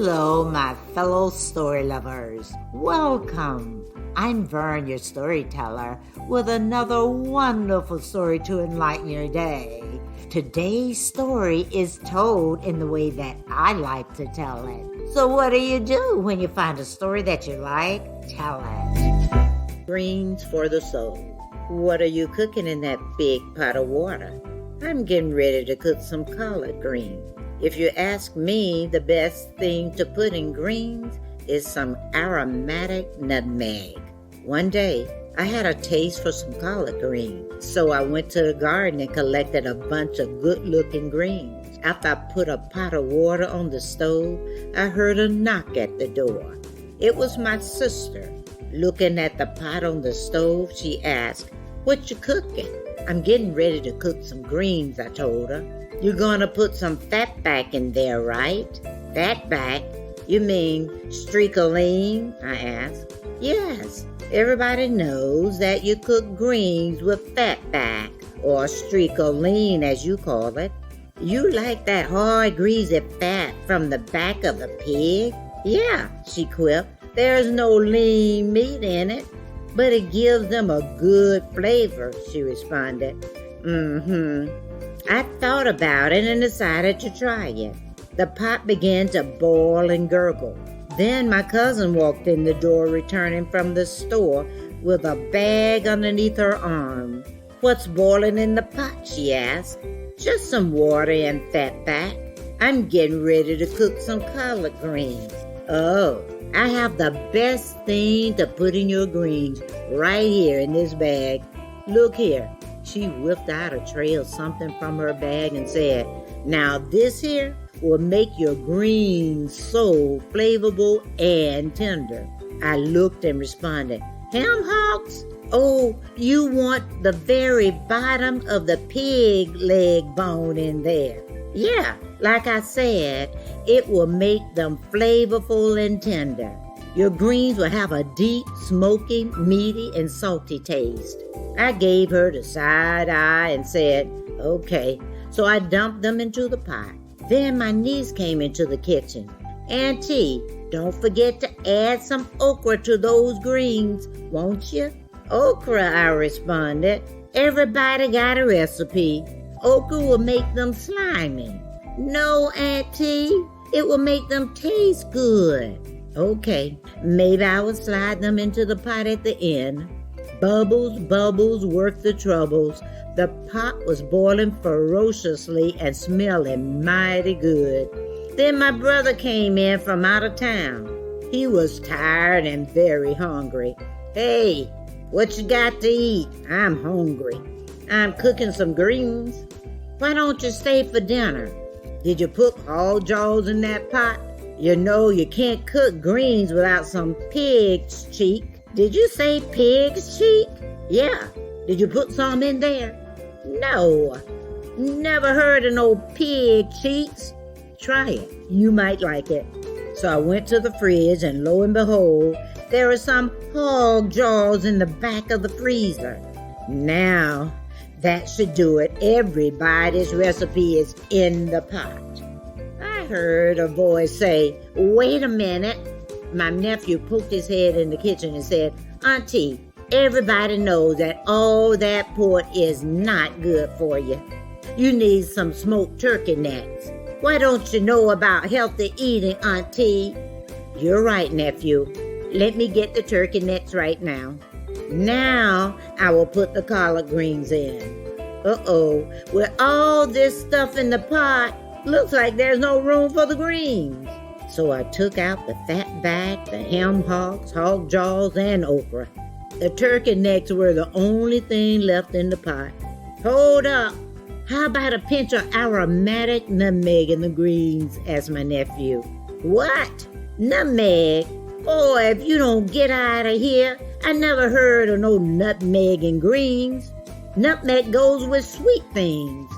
Hello, my fellow story lovers. Welcome. I'm Vern, your storyteller, with another wonderful story to enlighten your day. Today's story is told in the way that I like to tell it. So what do you do when you find a story that you like? Tell it. Greens for the soul. What are you cooking in that big pot of water? I'm getting ready to cook some collard greens. If you ask me, the best thing to put in greens is some aromatic nutmeg. One day, I had a taste for some collard greens, so I went to the garden and collected a bunch of good-looking greens. After I put a pot of water on the stove, I heard a knock at the door. It was my sister. Looking at the pot on the stove, she asked, "What you cooking?" "I'm getting ready to cook some greens," I told her. "You're gonna put some fat back in there, right?" "Fat back? You mean streakoline?" I asked. "Yes, everybody knows that you cook greens with fat back, or streakoline as you call it. You like that hard, greasy fat from the back of the pig?" "Yeah," she quipped. "There's no lean meat in it, but it gives them a good flavor," she responded. I thought about it and decided to try it. The pot began to boil and gurgle. Then my cousin walked in the door returning from the store with a bag underneath her arm. "What's boiling in the pot?" she asked. "Just some water and fat back. I'm getting ready to cook some collard greens." "Oh, I have the best thing to put in your greens right here in this bag. Look here." She whipped out a tray of something from her bag and said, "Now this here will make your greens so flavorful and tender." I looked and responded, "Ham hocks? Oh, you want the very bottom of the pig leg bone in there." "Yeah, like I said, it will make them flavorful and tender. Your greens will have a deep, smoky, meaty, and salty taste." I gave her the side eye and said, "Okay." So I dumped them into the pot. Then my niece came into the kitchen. "Auntie, don't forget to add some okra to those greens, won't you?" "Okra," I responded. "Everybody got a recipe. Okra will make them slimy." "No, Auntie, it will make them taste good." "Okay, maybe I will slide them into the pot at the end." Bubbles, bubbles, worth the troubles. The pot was boiling ferociously and smelling mighty good. Then my brother came in from out of town. He was tired and very hungry. "Hey, what you got to eat? I'm hungry." "I'm cooking some greens." "Why don't you stay for dinner?" "Did you put hog jaws in that pot? You know you can't cook greens without some pig's cheek." "Did you say pig's cheek?" "Yeah." "Did you put some in there?" "No. Never heard of no pig cheeks." "Try it. You might like it." So I went to the fridge and lo and behold, there were some hog jaws in the back of the freezer. Now, that should do it. Everybody's recipe is in the pot. I heard a voice say, "Wait a minute." My nephew poked his head in the kitchen and said, "Auntie, everybody knows that all that pork is not good for you. You need some smoked turkey necks. Why don't you know about healthy eating, Auntie?" "You're right, nephew. Let me get the turkey necks right now." Now I will put the collard greens in. Uh-oh, with all this stuff in the pot, looks like there's no room for the greens. So I took out the fat back, the ham hocks, hog jaws, and okra. The turkey necks were the only thing left in the pot. "Hold up! How about a pinch of aromatic nutmeg in the greens?" asked my nephew. "What? Nutmeg? Oh, if you don't get out of here, I never heard of no nutmeg in greens. Nutmeg goes with sweet things.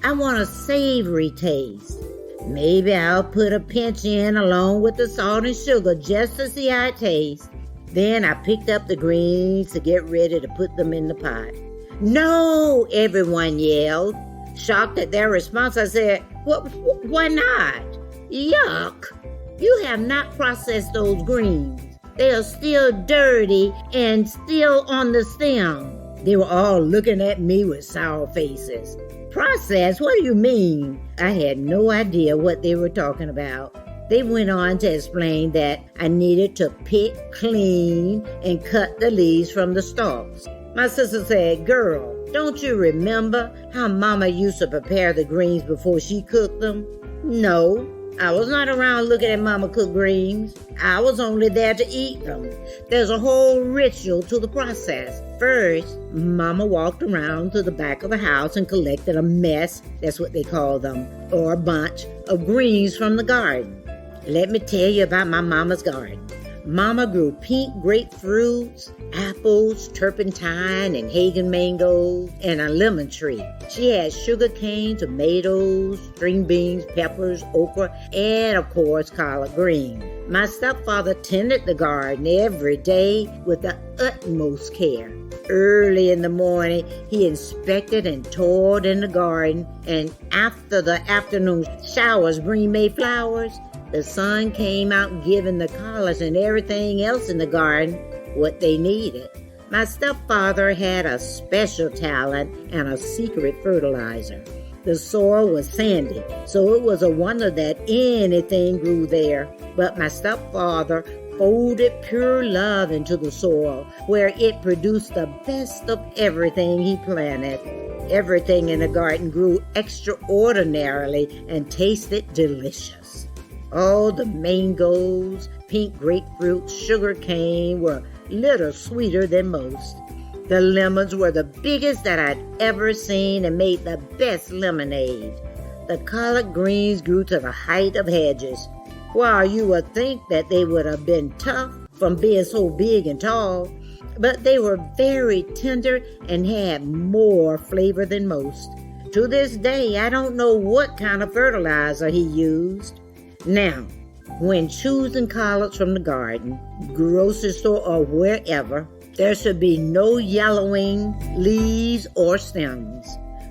I want a savory taste. Maybe I'll put a pinch in along with the salt and sugar just to see how it tastes." Then I picked up the greens to get ready to put them in the pot. "No!" everyone yelled. Shocked at their response, I said, Why not? Yuck!" You have not processed those greens. They are still dirty and still on the stem." They were all looking at me with sour faces. "Process? What do you mean?" I had no idea what they were talking about. They went on to explain that I needed to pick, clean, and cut the leaves from the stalks. My sister said, "Girl, don't you remember how Mama used to prepare the greens before she cooked them?" No, I was not around looking at Mama cook greens. I was only there to eat them. There's a whole ritual to the process. First, Mama walked around to the back of the house and collected a mess, that's what they call them, or a bunch of greens from the garden. Let me tell you about my mama's garden. Mama grew pink grapefruits, apples, turpentine, and Hagen mangoes, and a lemon tree. She had sugar cane, tomatoes, string beans, peppers, okra, and of course collard greens. My stepfather tended the garden every day with the utmost care. Early in the morning, he inspected and toiled in the garden, and after the afternoon showers bring May flowers, the sun came out giving the collards and everything else in the garden what they needed. My stepfather had a special talent and a secret fertilizer. The soil was sandy, so it was a wonder that anything grew there. But my stepfather folded pure love into the soil, where it produced the best of everything he planted. Everything in the garden grew extraordinarily and tasted delicious. Oh, the mangoes, pink grapefruit, sugar cane were little sweeter than most. The lemons were the biggest that I'd ever seen and made the best lemonade. The collard greens grew to the height of hedges. While you would think that they would have been tough from being so big and tall, but they were very tender and had more flavor than most. To this day, I don't know what kind of fertilizer he used. Now, when choosing collards from the garden, grocery store, or wherever, there should be no yellowing leaves or stems.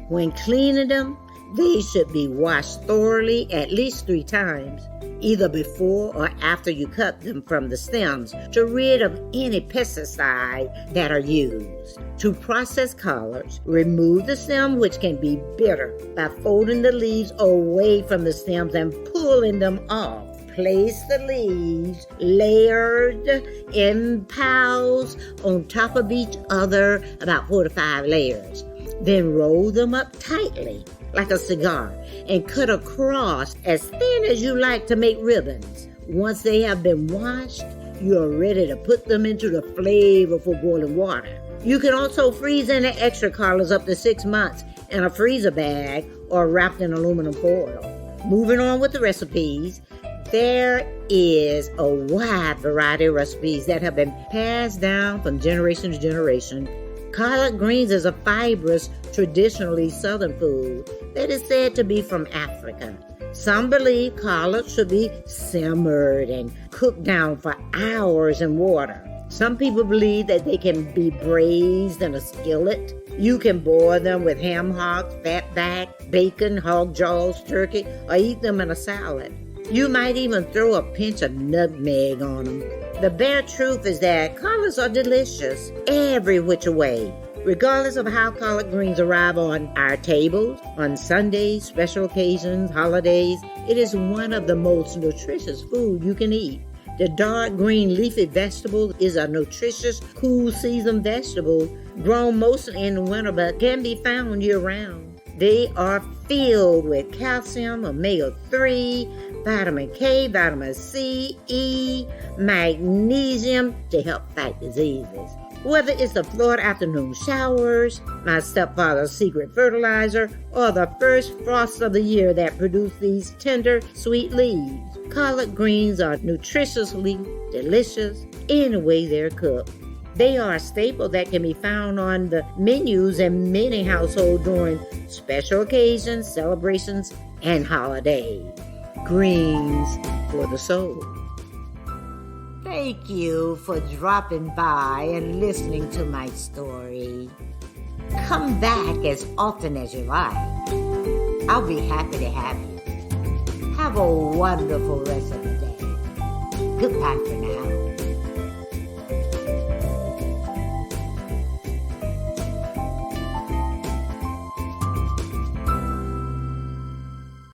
When cleaning them, they should be washed thoroughly at least 3 times, either before or after you cut them from the stems, to rid of any pesticide that are used. To process collards, remove the stem, which can be bitter, by folding the leaves away from the stems and pulling them off. Place the leaves layered in piles on top of each other, about 4 to 5 layers. Then roll them up tightly, like a cigar, and cut across as thin as you like to make ribbons. Once they have been washed, you are ready to put them into the flavorful boiling water. You can also freeze any extra collards up to 6 months in a freezer bag or wrapped in aluminum foil. Moving on with the recipes, there is a wide variety of recipes that have been passed down from generation to generation. Collard greens is a fibrous, traditionally southern food that is said to be from Africa. Some believe collards should be simmered and cooked down for hours in water. Some people believe that they can be braised in a skillet. You can boil them with ham hocks, fatback, bacon, hog jaws, turkey, or eat them in a salad. You might even throw a pinch of nutmeg on them. The bare truth is that collards are delicious every which way. Regardless of how collard greens arrive on our tables, on Sundays, special occasions, holidays, it is one of the most nutritious food you can eat. The dark green leafy vegetable is a nutritious, cool season vegetable grown mostly in the winter but can be found year-round. They are filled with calcium, omega-3, vitamin K, vitamin C, E, magnesium to help fight diseases. Whether it's the Florida afternoon showers, my stepfather's secret fertilizer, or the first frost of the year that produce these tender, sweet leaves, collard greens are nutritiously delicious any way they're cooked. They are a staple that can be found on the menus in many households during special occasions, celebrations, and holidays. Greens for the soul. Thank you for dropping by and listening to my story. Come back as often as you like. I'll be happy to have you. Have a wonderful rest of the day. Bye for now.